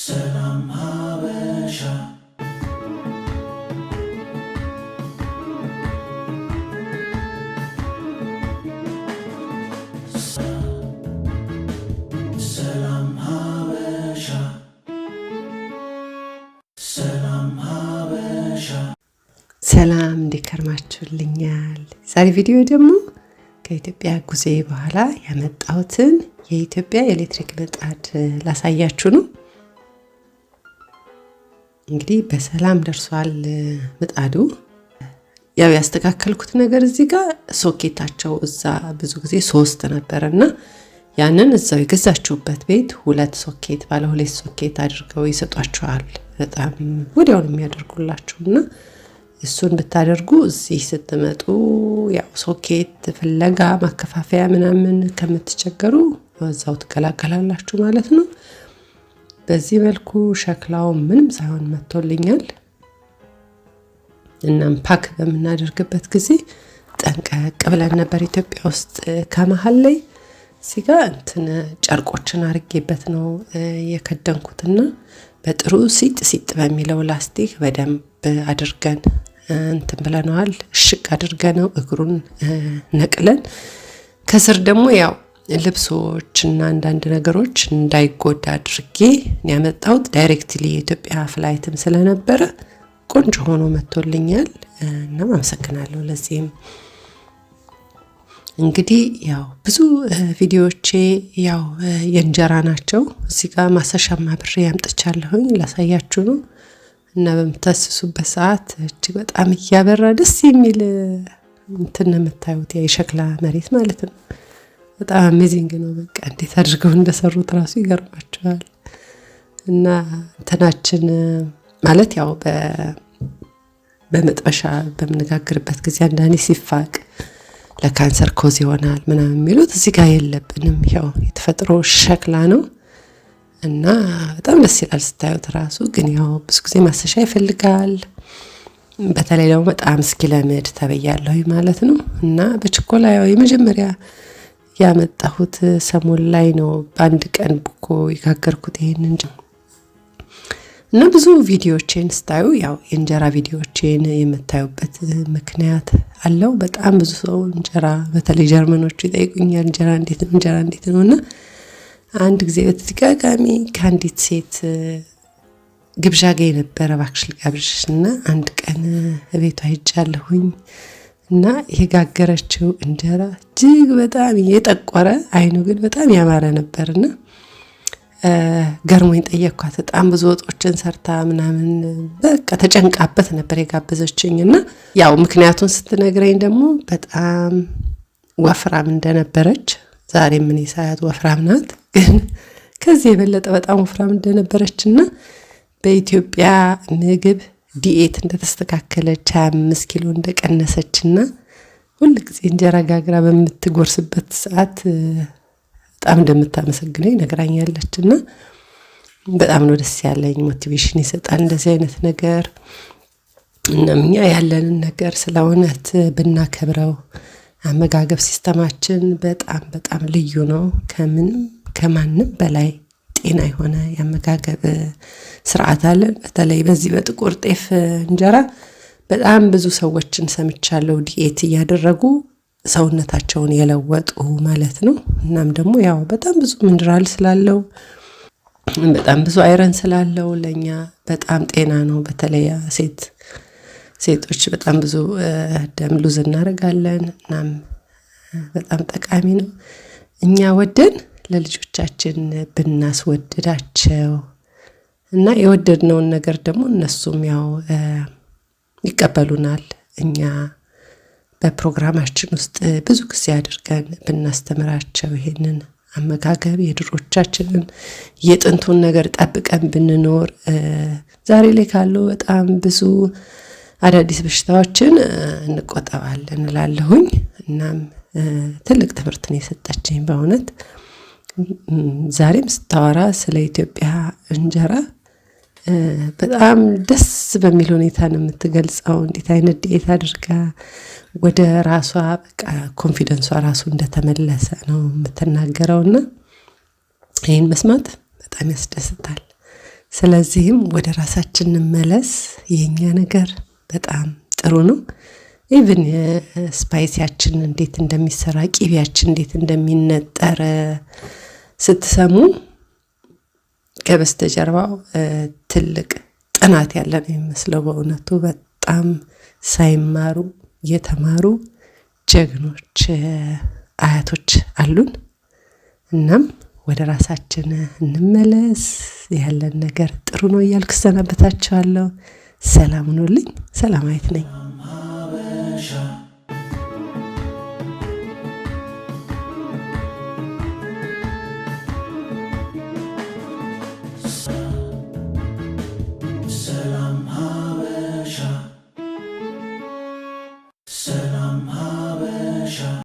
ሰላም ሀበሻ ሰላም ሀበሻ ሰላም ሀበሻ ሰላም እንዲከርማችሁልኛል። ዛሬ ቪዲዮ ደግሞ ከኢትዮጵያ ጉዜ በኋላ ያመጣሁትን የኢትዮጵያ ኤሌክትሪክ ምጣድ ላሳያችሁ ነው። እንግዲህ በሰላም ደርሷል ምጣዱ። ያው ያስተካከልኩት ነገር እዚህ ጋር ሶኬታቸው እዛ ብዙ ጊዜ 3 ነበርና ያንን እዛው የገዛችሁበት ቤት 2 ሶኬት ባለ 2 ሶኬት አድርገው ይሰጧችኋል። በጣም ወዲያው ነው የሚያደርጉላችሁና እሱን ብታደርጉ እዚህ ስትመጡ ያው ሶኬት ፍለጋ ማከፋፈያ ምናምን ከምትቸገሩ እዛው ትገላገላላችሁ ማለት ነው። በዚህ መልኩ ሸክላው ምንም ሳይሆን መጥቶልኛል። እናም ፓክ በምናደርግበት ጊዜ ጠንቀቅ ብለን ነበር ኢትዮጵያ ውስጥ ከመሃል ላይ ሲጋ ጨርቆችን አርጌበት ነው የከደንኩትና በጥሩ ሲጥ በሚለው ላስቲክ በደንብ አድርገን ብለናል። እሽቅ አድርገነው እግሩን ነቅለን ከስር ደግሞ ያው ልብሶችና አንዳንድ ነገሮች እንዳይጎዳ አድርጌ ያመጣሁት ዳይሬክትሊ የኢትዮጵያ ፍላይትም ስለነበረ ቆንጆ ሆኖ መጥቶልኛል እና አመሰግናለሁ ለዚህም። እንግዲህ ያው ብዙ ቪዲዮዎቼ ያው የእንጀራ ናቸው። እዚህ ጋር ማሰሻማ ብሬ ያምጥቻለሁኝ ላሳያችሁ ነው እና በምታስሱበት ሰዓት እጅግ በጣም እያበራ ደስ የሚል የምታዩት የሸክላ መሬት ማለት ነው። በጣም አሜዚንግ ነው። በቃ እንዴት አድርገው እንደሰሩት ራሱ ይገርማቸዋል። እና እንትናችን ማለት ያው በመጥበሻ በምንጋግርበት ጊዜ አንዳንዴ ሲፋቅ ለካንሰር ኮዝ ይሆናል ምናምን የሚሉት እዚህ ጋር የለብንም። ያው የተፈጥሮ ሸክላ ነው እና በጣም ደስ ይላል ስታዩት ራሱ። ግን ያው ብዙ ጊዜ ማሰሻ ይፈልጋል። በተለይ ደግሞ በጣም እስኪለምድ ተበያለሁ ማለት ነው። እና በችኮላ ያው የመጀመሪያ ያመጣሁት ሰሞን ላይ ነው በአንድ ቀን ብኮ ይጋገርኩት ይሄንን እና ብዙ ቪዲዮዎችን ስታዩ ያው የእንጀራ ቪዲዮዎችን የምታዩበት ምክንያት አለው። በጣም ብዙ ሰው እንጀራ በተለይ ጀርመኖቹ ይጠይቁኛል እንጀራ እንዴት ነው እና አንድ ጊዜ በተደጋጋሚ ከአንዲት ሴት ግብዣ ጋር የነበረ እባክሽ ልጋብዝሽና አንድ ቀን ቤቷ ሄጃለሁኝ እና የጋገረችው እንጀራ እጅግ በጣም የጠቆረ አይኑ ግን በጣም ያማረ ነበርና ገርሞኝ ጠየቅኳት። በጣም ብዙ ወጦችን ሰርታ ምናምን በቃ ተጨንቃበት ነበር የጋበዘችኝና ያው ምክንያቱን ስትነግረኝ ደግሞ በጣም ወፍራም እንደነበረች ዛሬ ምን ይሳያት ወፍራም ናት፣ ግን ከዚህ የበለጠ በጣም ወፍራም እንደነበረችና በኢትዮጵያ ምግብ ዲኤት እንደተስተካከለች 25 ኪሎ እንደቀነሰችና ሁሉ ጊዜ እንጀራ ጋግራ በምትጎርስበት ሰዓት በጣም እንደምታመሰግነኝ ነግራኛለችና በጣም ነው ደስ ያለኝ። ሞቲቬሽን ይሰጣል እንደዚህ አይነት ነገር። እኛ ያለንን ነገር ስለእውነት ብናከብረው አመጋገብ ሲስተማችን በጣም ልዩ ነው። ከማንም በላይ ጤና የሆነ ያመጋገብ ስርዓት አለን። በተለይ በዚህ በጥቁር ጤፍ እንጀራ በጣም ብዙ ሰዎችን ሰምቻለሁ ዲኤት እያደረጉ ሰውነታቸውን የለወጡ ማለት ነው። እናም ደግሞ ያው በጣም ብዙ ሚነራል ስላለው በጣም ብዙ አይረን ስላለው ለኛ በጣም ጤና ነው። በተለይ ሴቶች በጣም ብዙ ደም ሉዝ እናደርጋለን። እናም በጣም ጠቃሚ ነው። እኛ ወደን ለልጆቻችን ብናስወድዳቸው እና የወደድነውን ነገር ደግሞ እነሱም ያው ይቀበሉናል። እኛ በፕሮግራማችን ውስጥ ብዙ ጊዜ አድርገን ብናስተምራቸው ይሄንን አመጋገብ የድሮቻችንን የጥንቱን ነገር ጠብቀን ብንኖር ዛሬ ላይ ካለው በጣም ብዙ አዳዲስ በሽታዎችን እንቆጠባለን እላለሁኝ። እናም ትልቅ ትምህርት ነው የሰጠችኝ በእውነት። ዛሬም ስታወራ ስለ ኢትዮጵያ እንጀራ በጣም ደስ በሚል ሁኔታ ነው የምትገልጸው። እንዴት አይነት ዲኤት አድርጋ ወደ ራሷ በቃ ኮንፊደንሷ ራሱ እንደተመለሰ ነው የምትናገረውና ይሄን መስማት በጣም ያስደስታል። ስለዚህም ወደ ራሳችን እንመለስ። የኛ ነገር በጣም ጥሩ ነው። ኢቭን ስፓይሲያችን እንዴት እንደሚሰራ ቂቤያችን እንዴት እንደሚነጠር ስትሰሙ ከበስተጀርባው ትልቅ ጥናት ያለ ነው የሚመስለው። በእውነቱ በጣም ሳይማሩ የተማሩ ጀግኖች አያቶች አሉን። እናም ወደ ራሳችን እንመለስ። ያለን ነገር ጥሩ ነው እያልኩ ሰናበታችኋለሁ። ሰላም ሁኑልኝ። ሰላማዊት ነኝ።